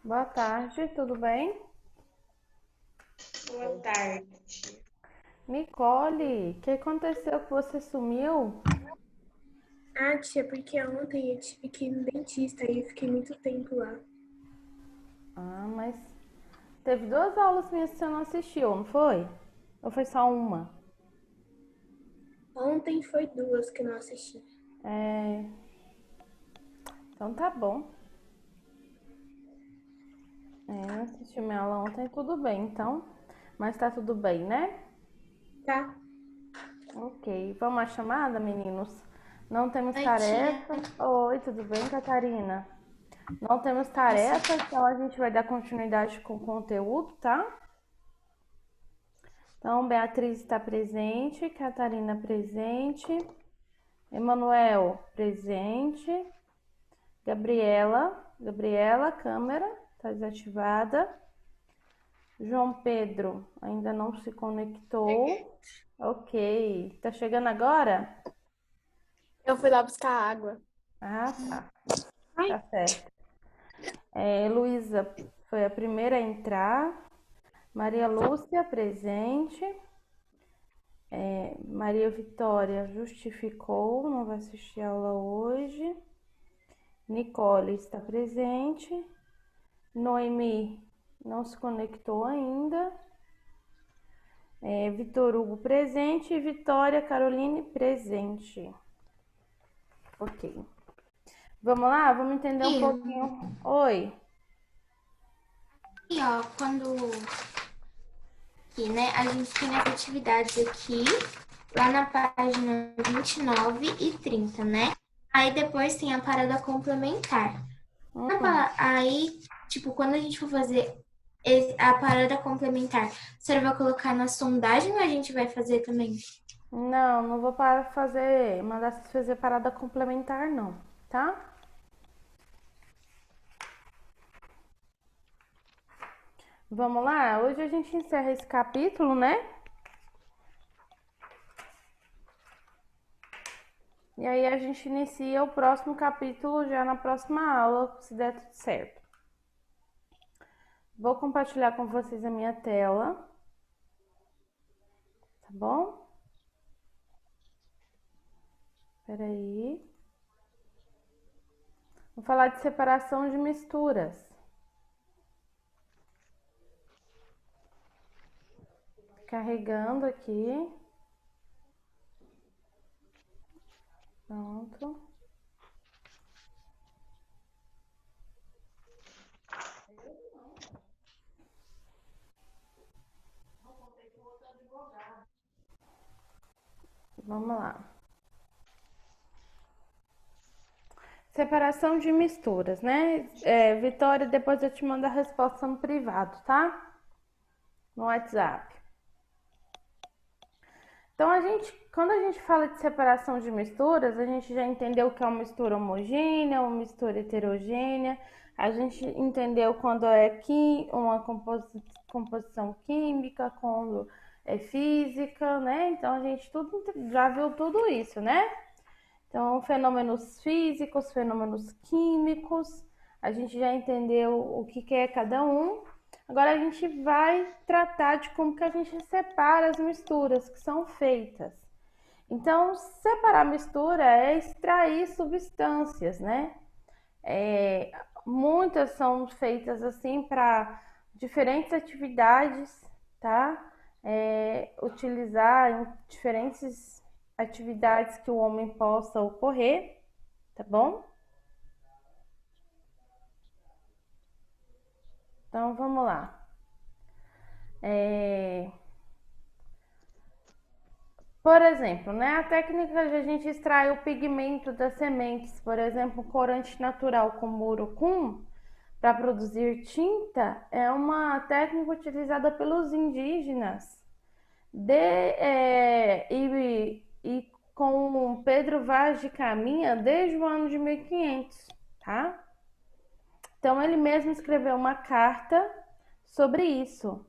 Boa tarde, tudo bem? Boa tarde. Nicole, o que aconteceu que você sumiu? Ah, tia, porque ontem eu tive que ir no dentista e eu fiquei muito tempo lá. Ah, mas teve duas aulas minhas que você não assistiu, não foi? Ou foi só uma? Ontem foi duas que eu não assisti. É, então tá bom. Não assisti minha aula ontem, tudo bem, então. Mas tá tudo bem, né? Tá? Ok, vamos à chamada, meninos? Não temos Oi, tia. tarefa. Oi, tudo bem, Catarina? Não temos tarefa, Assisti. então a gente vai dar continuidade com o conteúdo, tá? Então, Beatriz está presente, Catarina presente, Emanuel presente, Gabriela, câmera está desativada, João Pedro ainda não se Cheguei. conectou. Ok, tá chegando agora? Eu fui lá buscar água. Ah, tá, Ai, tá certo. Luísa foi a primeira a entrar, Maria Lúcia presente, Maria Vitória justificou, não vai assistir a aula hoje. Nicole está presente. Noemi não se conectou ainda. Vitor Hugo presente. Vitória Caroline presente. Ok. Vamos lá? Vamos entender um E, pouquinho. Oi. e ó, quando aqui, né, a gente tem as atividades aqui, lá na página 29 e 30, né? Aí depois tem a parada complementar. Uhum. Aí, tipo, quando a gente for fazer a parada complementar, você vai colocar na sondagem ou a gente vai fazer também? Não, não vou para fazer, mandar vocês fazer parada complementar, não, tá? Vamos lá? Hoje a gente encerra esse capítulo, né? E aí a gente inicia o próximo capítulo já na próxima aula, se der tudo certo. Vou compartilhar com vocês a minha tela, tá bom? Peraí. Vou falar de separação de misturas. Carregando aqui. Pronto. Vamos lá. Separação de misturas, né? Vitória, depois eu te mando a resposta no privado, tá? No WhatsApp. Então, quando a gente fala de separação de misturas, a gente já entendeu o que é uma mistura homogênea, uma mistura heterogênea. A gente entendeu quando é uma composição química, quando é física, né? Então, a gente já viu tudo isso, né? Então, fenômenos físicos, fenômenos químicos, a gente já entendeu o que é cada um. Agora a gente vai tratar de como que a gente separa as misturas que são feitas. Então, separar a mistura é extrair substâncias, né? É, Muitas são feitas assim para diferentes atividades, tá? Utilizar em diferentes atividades que o homem possa ocorrer, tá bom? Então vamos lá. É, Por exemplo, né, a técnica de a gente extrair o pigmento das sementes, por exemplo, corante natural como urucum, para produzir tinta, é uma técnica utilizada pelos indígenas e com Pedro Vaz de Caminha desde o ano de 1500, tá? Então ele mesmo escreveu uma carta sobre isso.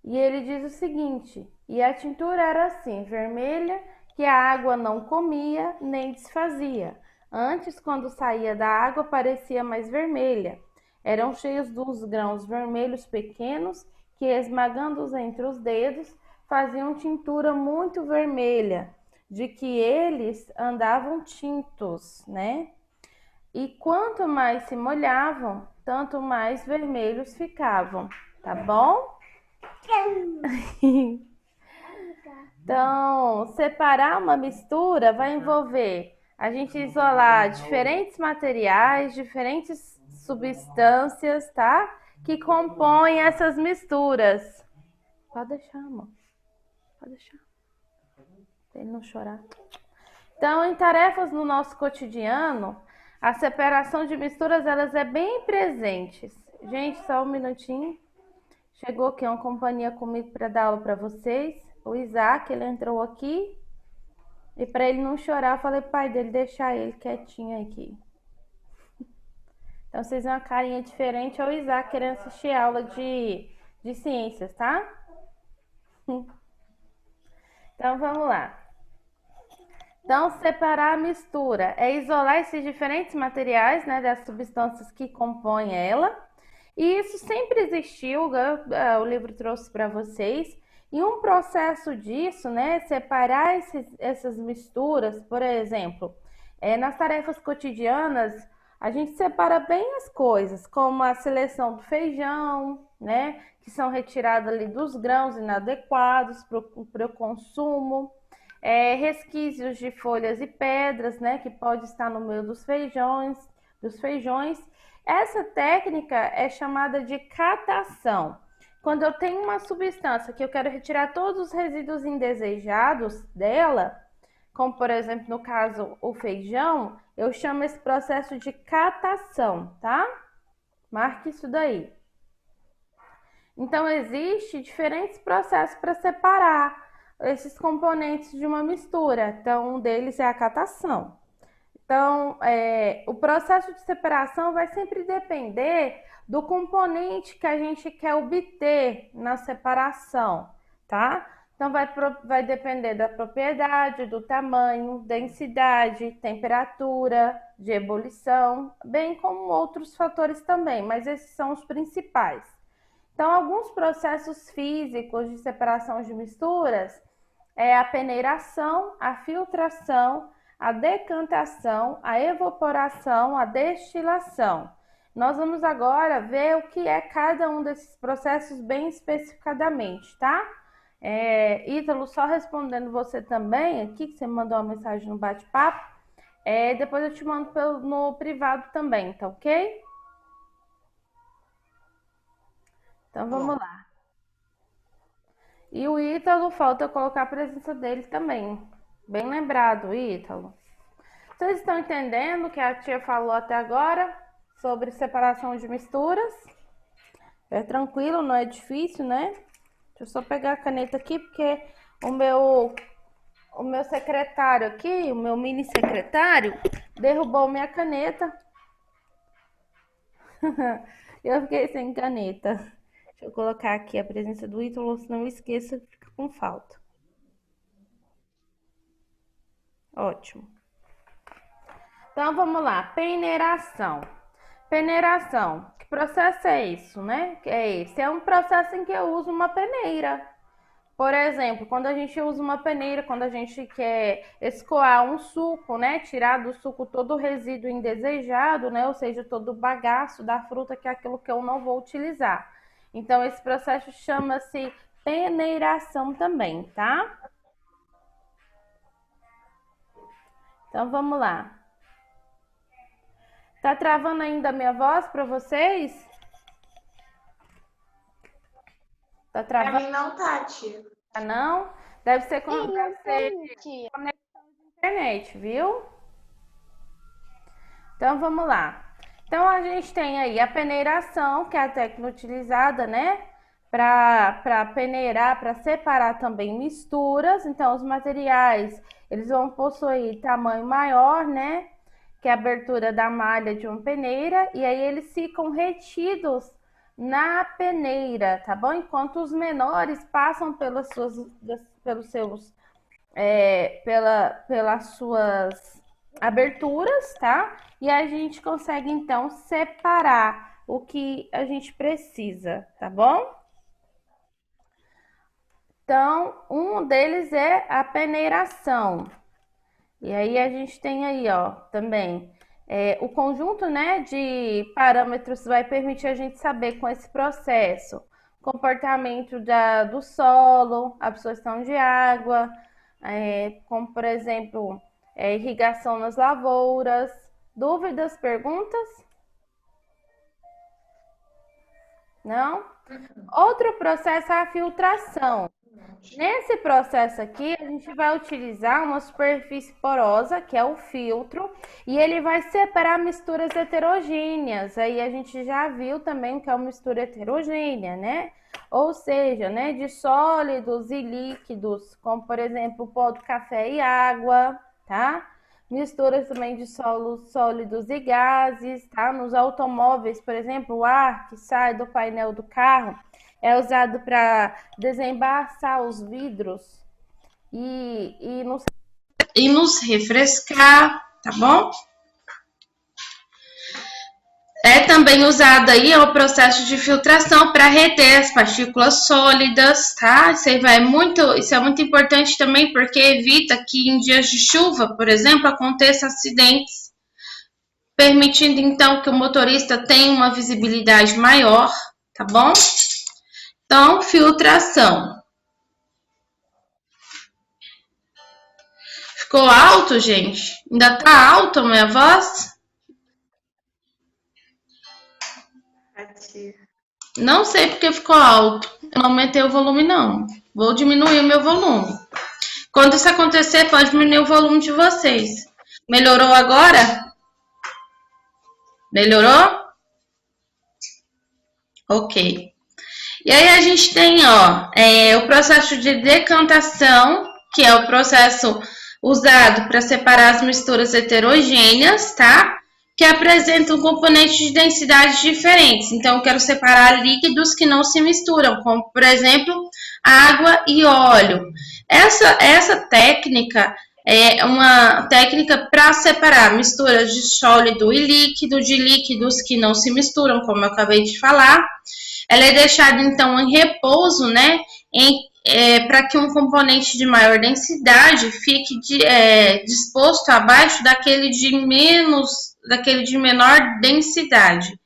E ele diz o seguinte: e a tintura era assim, vermelha, que a água não comia nem desfazia. Antes, quando saía da água, parecia mais vermelha. eram cheios dos grãos vermelhos pequenos que, esmagando-os entre os dedos, faziam tintura muito vermelha, de que eles andavam tintos, né? E quanto mais se molhavam, tanto mais vermelhos ficavam, tá bom? Então, separar uma mistura vai envolver a gente isolar diferentes materiais, diferentes substâncias, tá? Que compõem essas misturas. Pode deixar, amor. Pode deixar. Pra ele não chorar. Então, em tarefas no nosso cotidiano, a separação de misturas, elas é bem presente. Gente, só um minutinho. Chegou aqui uma companhia comigo para dar aula para vocês. O Isaac, ele entrou aqui. E para ele não chorar, eu falei pro pai dele deixar ele quietinho aqui. Então, vocês veem uma carinha diferente. É o Isaac querendo assistir aula de ciências, tá? Então, vamos lá. Então, separar a mistura é isolar esses diferentes materiais, né, das substâncias que compõem ela. E isso sempre existiu, o livro trouxe para vocês. E um processo disso, né, separar essas misturas, por exemplo, nas tarefas cotidianas, a gente separa bem as coisas, como a seleção do feijão, né, que são retirados ali dos grãos inadequados para o consumo. Resquícios de folhas e pedras, né, que pode estar no meio dos feijões. Essa técnica é chamada de catação. Quando eu tenho uma substância que eu quero retirar todos os resíduos indesejados dela, como por exemplo no caso o feijão, eu chamo esse processo de catação, tá? Marque isso daí. Então, existem diferentes processos para separar esses componentes de uma mistura. Então, um deles é a catação. Então, o processo de separação vai sempre depender do componente que a gente quer obter na separação, tá? Então, vai depender da propriedade, do tamanho, densidade, temperatura, de ebulição, bem como outros fatores também, mas esses são os principais. Então, alguns processos físicos de separação de misturas é a peneiração, a filtração, a decantação, a evaporação, a destilação. Nós vamos agora ver o que é cada um desses processos bem especificadamente, tá? Ítalo, só respondendo você também, aqui que você mandou uma mensagem no bate-papo, depois eu te mando no privado também, tá ok? Então vamos lá. E o Ítalo, falta colocar a presença dele também. Bem lembrado, Ítalo. Vocês estão entendendo o que a tia falou até agora sobre separação de misturas? É tranquilo, não é difícil, né? Deixa eu só pegar a caneta aqui, porque o meu secretário aqui, o meu mini secretário, derrubou minha caneta. Eu fiquei sem caneta. Deixa eu colocar aqui a presença do Ítalo, senão eu esqueço, fica com falta. Ótimo. Então, vamos lá. Peneiração. Peneiração. Que processo é isso, né? É um processo em que eu uso uma peneira. Por exemplo, quando a gente usa uma peneira, quando a gente quer escoar um suco, né? Tirar do suco todo o resíduo indesejado, né? Ou seja, todo o bagaço da fruta, que é aquilo que eu não vou utilizar. Então, esse processo chama-se peneiração também, tá? Então, vamos lá. Tá travando ainda a minha voz para vocês? Tá travando? Pra mim não tá, tia. Ah, não? Deve ser conexão de internet, viu? Então, vamos lá. Então, a gente tem aí a peneiração, que é a técnica utilizada, né? Para peneirar, para separar também misturas. Então, os materiais, eles vão possuir tamanho maior, né? Que é a abertura da malha de uma peneira. E aí, eles ficam retidos na peneira, tá bom? Enquanto os menores passam pelas suas aberturas, tá? E a gente consegue então separar o que a gente precisa, tá bom? Então, um deles é a peneiração. E aí a gente tem aí, ó, também o conjunto, né, de parâmetros vai permitir a gente saber com esse processo comportamento do solo, absorção de água, como por exemplo, irrigação nas lavouras. Dúvidas, perguntas? Não? Outro processo é a filtração. Nesse processo aqui, a gente vai utilizar uma superfície porosa, que é o filtro, e ele vai separar misturas heterogêneas. Aí a gente já viu também que é uma mistura heterogênea, né? Ou seja, né, de sólidos e líquidos, como por exemplo, pó do café e água, tá? Misturas também de solos sólidos e gases, tá? Nos automóveis, por exemplo, o ar que sai do painel do carro é usado para desembaçar os vidros e nos refrescar, tá bom? É também usado aí o processo de filtração para reter as partículas sólidas, tá? Isso é muito importante também porque evita que em dias de chuva, por exemplo, aconteçam acidentes, permitindo então que o motorista tenha uma visibilidade maior, tá bom? Então, filtração. Ficou alto, gente? Ainda tá alto a minha voz? Não sei porque ficou alto. Eu não aumentei o volume, não. Vou diminuir o meu volume. Quando isso acontecer, pode diminuir o volume de vocês. Melhorou agora? Melhorou? Ok. E aí a gente tem, ó, o processo de decantação, que é o processo usado para separar as misturas heterogêneas, tá? Que apresentam componentes de densidades diferentes. Então, eu quero separar líquidos que não se misturam, como, por exemplo, água e óleo. Essa técnica é uma técnica para separar misturas de sólido e líquido, de líquidos que não se misturam, como eu acabei de falar. Ela é deixada, então, em repouso, né? Para que um componente de maior densidade fique disposto abaixo daquele de menor densidade.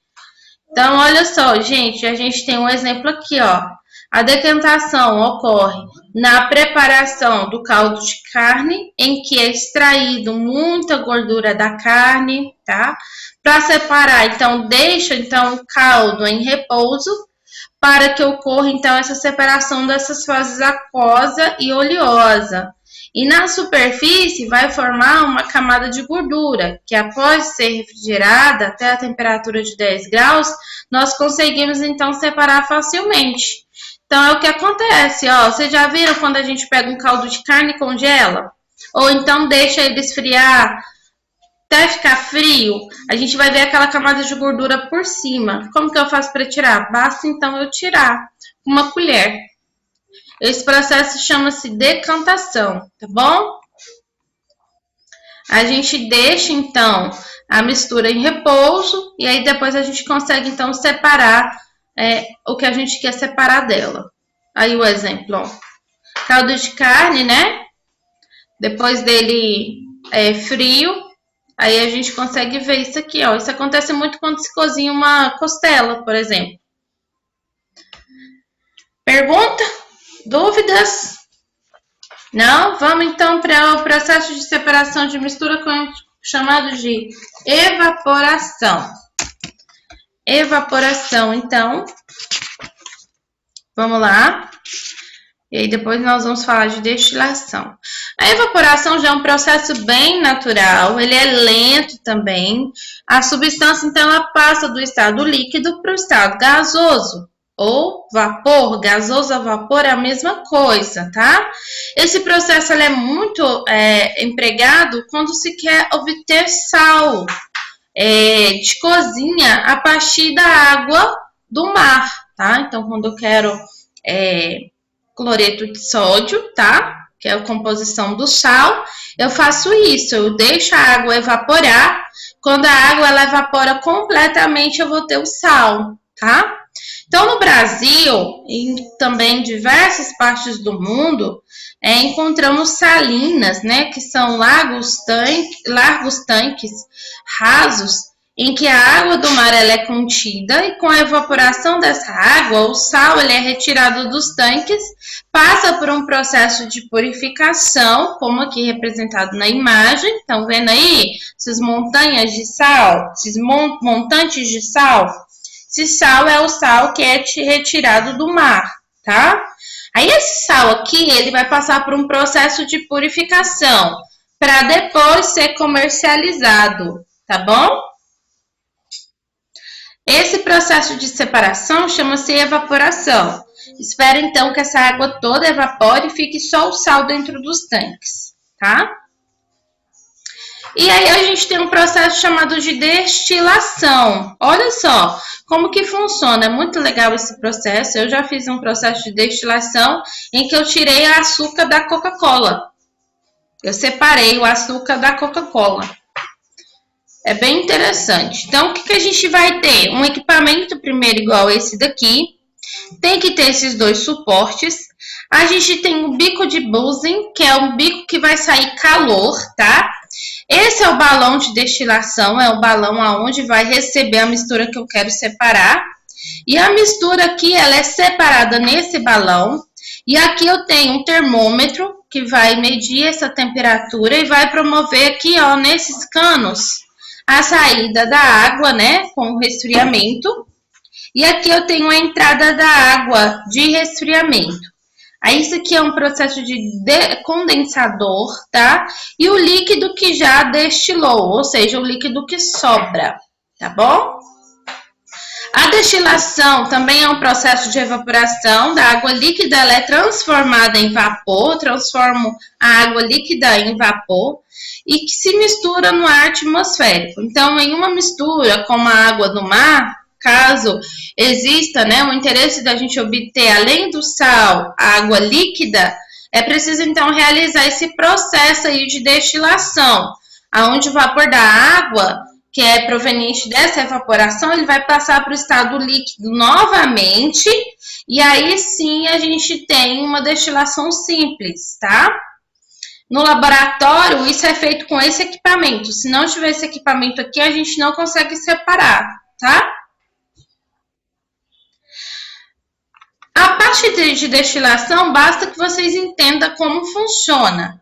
Então, olha só, gente, a gente tem um exemplo aqui, ó. A decantação ocorre na preparação do caldo de carne, em que é extraído muita gordura da carne, tá? Para separar, então, deixa o caldo em repouso, para que ocorra, então, essa separação dessas fases aquosa e oleosa. E na superfície vai formar uma camada de gordura, que após ser refrigerada até a temperatura de 10 graus, nós conseguimos, então, separar facilmente. Então, é o que acontece, ó. Vocês já viram quando a gente pega um caldo de carne e congela? Ou então deixa ele esfriar até ficar frio, a gente vai ver aquela camada de gordura por cima. Como que eu faço para tirar? Basta então eu tirar com uma colher. Esse processo chama-se decantação, tá bom? A gente deixa então a mistura em repouso e aí depois a gente consegue então separar o que a gente quer separar dela. Aí o exemplo, ó. Caldo de carne, né? Depois dele frio, aí a gente consegue ver isso aqui, ó. Isso acontece muito quando se cozinha uma costela, por exemplo. Pergunta? Dúvidas? Não? Vamos então para o processo de separação de mistura chamado de evaporação. Evaporação, então. Vamos lá. E aí depois nós vamos falar de destilação. A evaporação já é um processo bem natural, ele é lento também. A substância, então, ela passa do estado líquido para o estado gasoso. Ou vapor, gasoso a vapor é a mesma coisa, tá? Esse processo ele é muito empregado quando se quer obter sal de cozinha a partir da água do mar, tá? Então, quando eu quero cloreto de sódio, tá? que é a composição do sal, eu faço isso, eu deixo a água evaporar. Quando a água ela evapora completamente, eu vou ter o sal, tá? Então, no Brasil e também em diversas partes do mundo, encontramos salinas, né, que são largos tanques rasos, em que a água do mar ela é contida e com a evaporação dessa água, o sal ele é retirado dos tanques, passa por um processo de purificação, como aqui representado na imagem. Estão vendo aí essas montanhas de sal, esses montantes de sal? Esse sal é o sal que é retirado do mar, tá? Aí esse sal aqui, ele vai passar por um processo de purificação para depois ser comercializado, tá bom? Esse processo de separação chama-se evaporação. Espera então que essa água toda evapore e fique só o sal dentro dos tanques, tá? E aí a gente tem um processo chamado de destilação. Olha só como que funciona, é muito legal esse processo. Eu já fiz um processo de destilação em que eu tirei o açúcar da Coca-Cola. Eu separei o açúcar da Coca-Cola. É bem interessante. Então, o que a gente vai ter? Um equipamento primeiro igual esse daqui. Tem que ter esses dois suportes. A gente tem o bico de Bunsen, que é um bico que vai sair calor, tá? Esse é o balão de destilação, é o balão aonde vai receber a mistura que eu quero separar. E a mistura aqui, ela é separada nesse balão. E aqui eu tenho um termômetro que vai medir essa temperatura e vai promover aqui, ó, nesses canos, a saída da água, né, com resfriamento. E aqui eu tenho a entrada da água de resfriamento. Aí isso aqui é um processo de condensador, tá? E o líquido que já destilou, ou seja, o líquido que sobra, tá bom? A destilação também é um processo de evaporação da água líquida, ela é transformada em vapor, transformo a água líquida em vapor e que se mistura no ar atmosférico. Então, em uma mistura com a água do mar, caso exista, né, o interesse da gente obter, além do sal, a água líquida, é preciso, então, realizar esse processo aí de destilação, onde o vapor da água, que é proveniente dessa evaporação, ele vai passar para o estado líquido novamente, e aí sim a gente tem uma destilação simples, tá? No laboratório, isso é feito com esse equipamento. Se não tiver esse equipamento aqui, a gente não consegue separar, tá? A parte de destilação, basta que vocês entendam como funciona.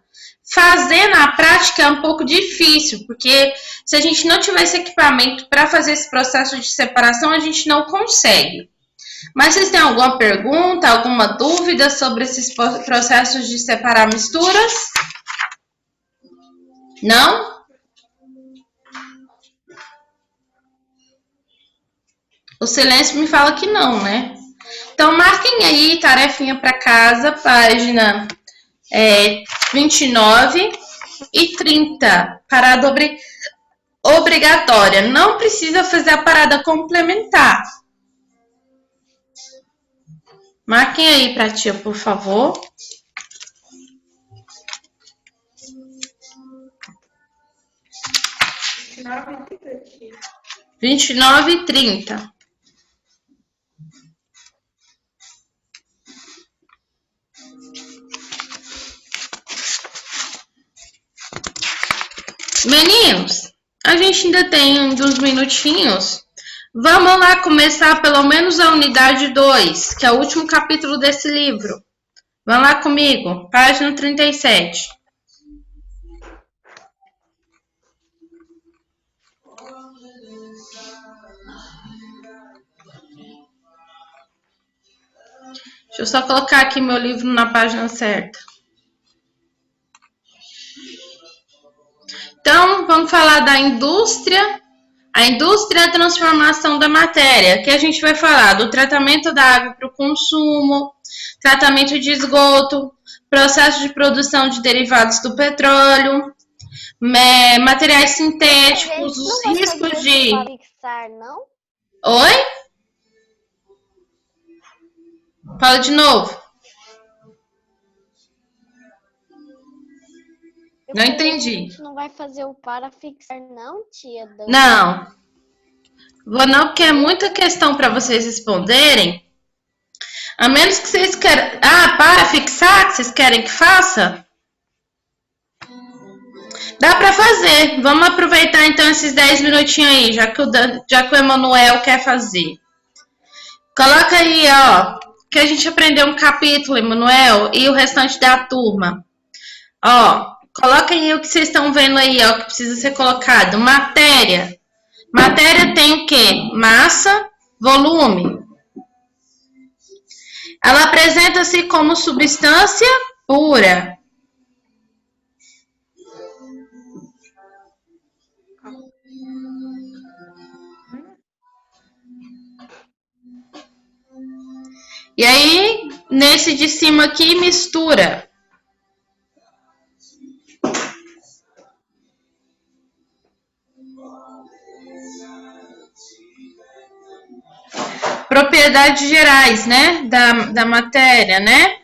Fazer na prática é um pouco difícil, porque se a gente não tiver esse equipamento para fazer esse processo de separação, a gente não consegue. Mas vocês têm alguma pergunta, alguma dúvida sobre esses processos de separar misturas? Não? O silêncio me fala que não, né? Então, marquem aí, tarefinha para casa, página 29 e 30. Parada obrigatória. Não precisa fazer a parada complementar. Marquem aí para a tia, por favor. R$ 29 e 30. Meninos, a gente ainda tem uns minutinhos. Vamos lá começar pelo menos a unidade 2, que é o último capítulo desse livro. Vão lá comigo, página 37. Deixa eu só colocar aqui meu livro na página certa. Então, vamos falar da indústria. A indústria é a transformação da matéria, que a gente vai falar do tratamento da água para o consumo, tratamento de esgoto, processo de produção de derivados do petróleo, materiais sintéticos, os riscos de... Pixar, não? Oi? Fala de novo. Não entendi. A gente não vai fazer o para fixar, não, tia? Não. Vou não, porque é muita questão para vocês responderem. A menos que vocês queiram... para fixar, que vocês querem que faça? Dá para fazer. Vamos aproveitar então esses 10 minutinhos aí, já que o Emanuel quer fazer. Coloca aí, ó, que a gente aprendeu um capítulo, Emanuel, e o restante da turma. Ó, coloca aí o que vocês estão vendo aí, ó, que precisa ser colocado. Matéria. Matéria tem o quê? Massa, volume. Ela apresenta-se como substância pura. E aí, nesse de cima aqui, mistura. Propriedades gerais, né, da matéria, né?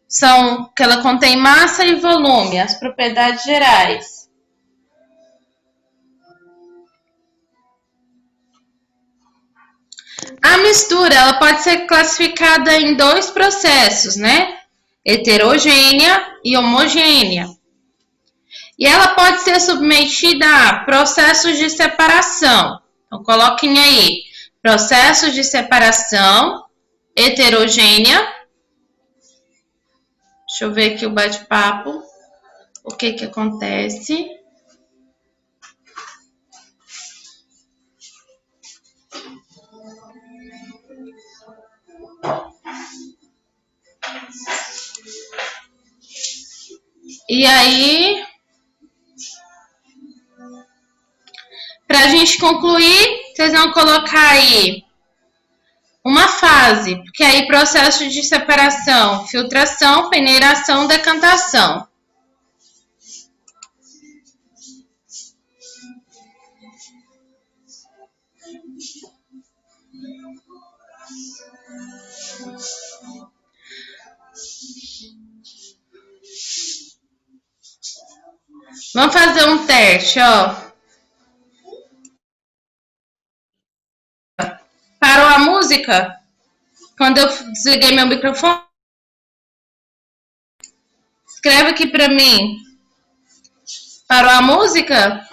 São que ela contém massa e volume, as propriedades gerais. A mistura, ela pode ser classificada em dois processos, né? Heterogênea e homogênea. E ela pode ser submetida a processos de separação. Então, coloquem aí. Processos de separação heterogênea. Deixa eu ver aqui o bate-papo. O que que acontece? E aí, para a gente concluir, vocês vão colocar aí uma fase, porque aí processo de separação, filtração, peneiração, decantação. Vamos fazer um teste, ó. Parou a música? Quando eu desliguei meu microfone? Escreve aqui pra mim. Parou a música?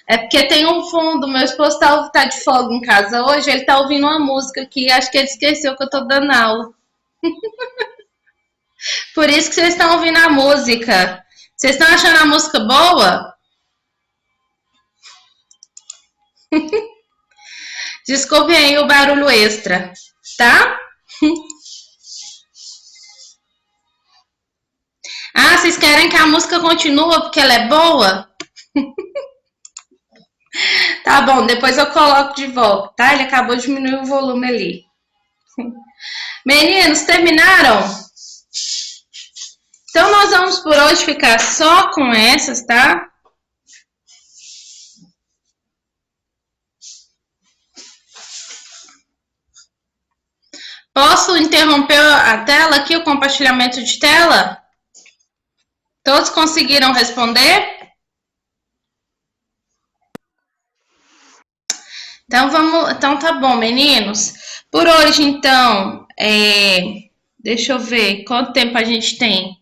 É porque tem um fundo, meu esposo tá de folga em casa hoje, ele tá ouvindo uma música aqui, acho que ele esqueceu que eu tô dando aula. Por isso que vocês estão ouvindo a música. Vocês estão achando a música boa? Desculpem aí o barulho extra, tá? Ah, vocês querem que a música continue porque ela é boa? Tá bom, depois eu coloco de volta, tá? Ele acabou de diminuir o volume ali. Meninos, terminaram? Então, nós vamos por hoje ficar só com essas, tá? Posso interromper a tela aqui, o compartilhamento de tela? Todos conseguiram responder? Então tá bom, meninos. Por hoje, então, deixa eu ver quanto tempo a gente tem.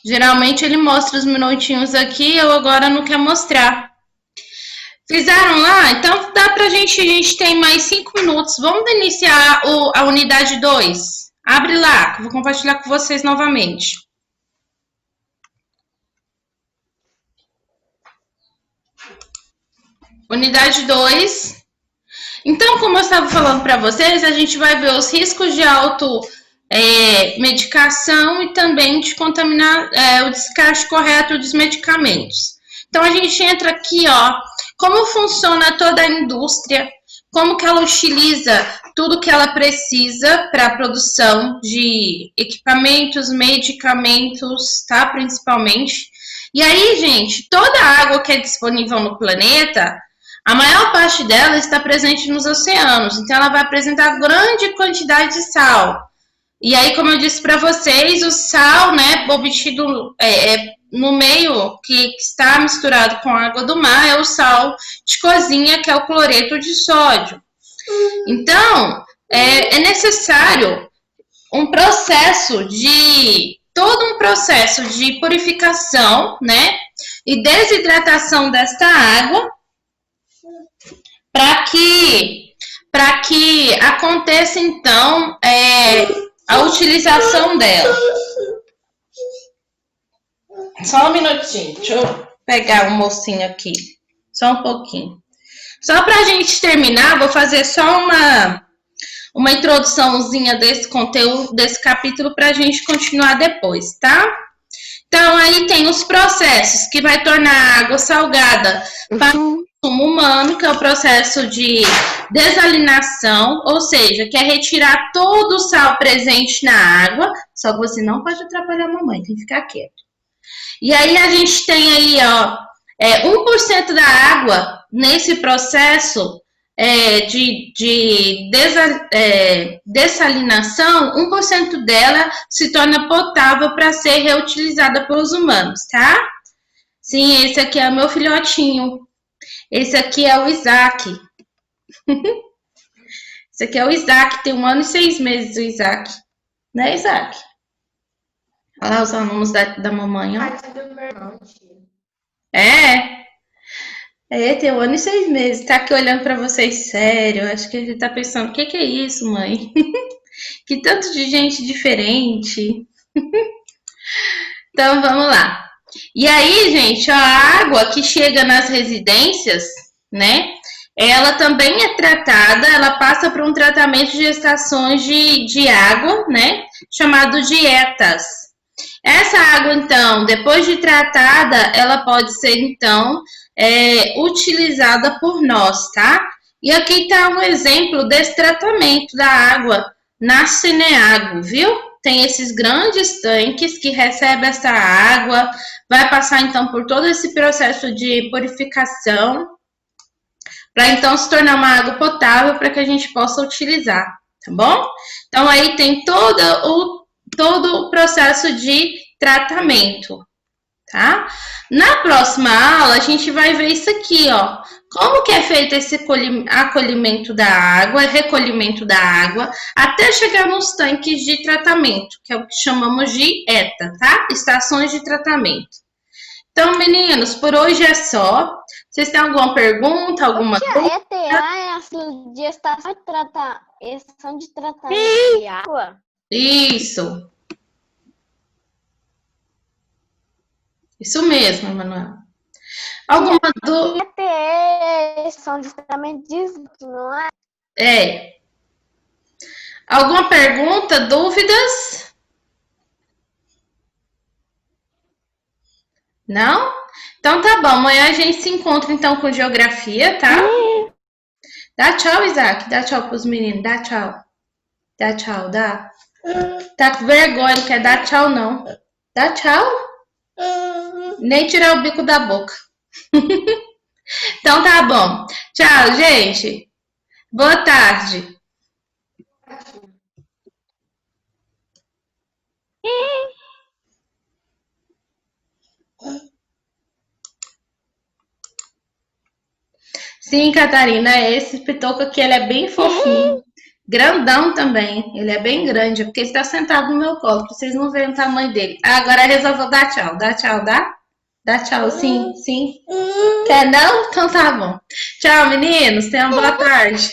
Geralmente ele mostra os minutinhos aqui, eu agora não quero mostrar. Fizeram lá? Então dá pra gente, a gente tem mais 5 minutos. Vamos iniciar a unidade 2. Abre lá, que eu vou compartilhar com vocês novamente. Unidade 2. Então, como eu estava falando para vocês, a gente vai ver os riscos de automedicação e também de contaminar o descarte correto dos medicamentos. Então, a gente entra aqui, ó, como funciona toda a indústria, como que ela utiliza tudo que ela precisa para a produção de equipamentos, medicamentos, tá? Principalmente. E aí, gente, toda a água que é disponível no planeta, a maior parte dela está presente nos oceanos, então ela vai apresentar grande quantidade de sal. E aí, como eu disse para vocês, o sal, né, obtido no meio que está misturado com a água do mar, é o sal de cozinha, que é o cloreto de sódio. Então, é necessário todo um processo de purificação, né, e desidratação desta água para que aconteça, então, a utilização dela. Só um minutinho, deixa eu pegar o mocinho aqui, só um pouquinho. Só para a gente terminar, vou fazer só uma introduçãozinha desse conteúdo, desse capítulo, para a gente continuar depois, tá? Então, aí tem os processos que vai tornar a água salgada para o consumo humano, que é o processo de desalinação, ou seja, que é retirar todo o sal presente na água, só que você não pode atrapalhar a mamãe, tem que ficar quieto. E aí a gente tem aí, ó, 1% da água nesse processo de dessalinação, 1% dela se torna potável para ser reutilizada pelos humanos, tá? Sim, esse aqui é o meu filhotinho. Esse aqui é o Isaac. Esse aqui é o Isaac, tem 1 ano e 6 meses o Isaac. Né, Isaac? Olha lá os alunos da mamãe, ó. Tem 1 ano e 6 meses. Tá aqui olhando pra vocês sério. Acho que ele tá pensando, o que é isso, mãe? Que tanto de gente diferente. Então, vamos lá. E aí, gente, a água que chega nas residências, né? Ela também é tratada, ela passa por um tratamento de estações de água, né? Chamado dietas. Essa água, então, depois de tratada, ela pode ser, então, utilizada por nós, tá? E aqui está um exemplo desse tratamento da água na Cineágua, viu? Tem esses grandes tanques que recebem essa água, vai passar, então, por todo esse processo de purificação, para, então, se tornar uma água potável para que a gente possa utilizar, tá bom? Então, aí tem todo o processo de tratamento, tá? Na próxima aula, a gente vai ver isso aqui, ó. Como que é feito esse acolhimento da água, recolhimento da água, até chegar nos tanques de tratamento, que é o que chamamos de ETA, tá? Estações de tratamento. Então, meninos, por hoje é só. Vocês têm alguma pergunta, alguma coisa? A ETA é assim, de estação de tratamento de água? Isso. Isso mesmo, Emanuel. Alguma dúvida? ETA é estação de tratamento de esgoto, não é? É. Alguma pergunta, dúvidas? Não? Então tá bom, amanhã a gente se encontra então com geografia, tá? Dá tchau, Isaac. Dá tchau pros meninos. Dá tchau. Dá tchau, dá. Tá com vergonha, não quer dar tchau, não. Dá tchau. Nem tirar o bico da boca. Então tá bom. Tchau, gente. Boa tarde. Sim, Catarina, esse pitoco aqui, ele é bem fofinho. Grandão também. Ele é bem grande, porque ele está sentado no meu colo, pra vocês não verem o tamanho dele. Agora resolveu dar tchau. Dá tchau, dá? Dá tchau, sim, sim. Quer não? Então tá bom. Tchau, meninos. Tenham uma boa tarde.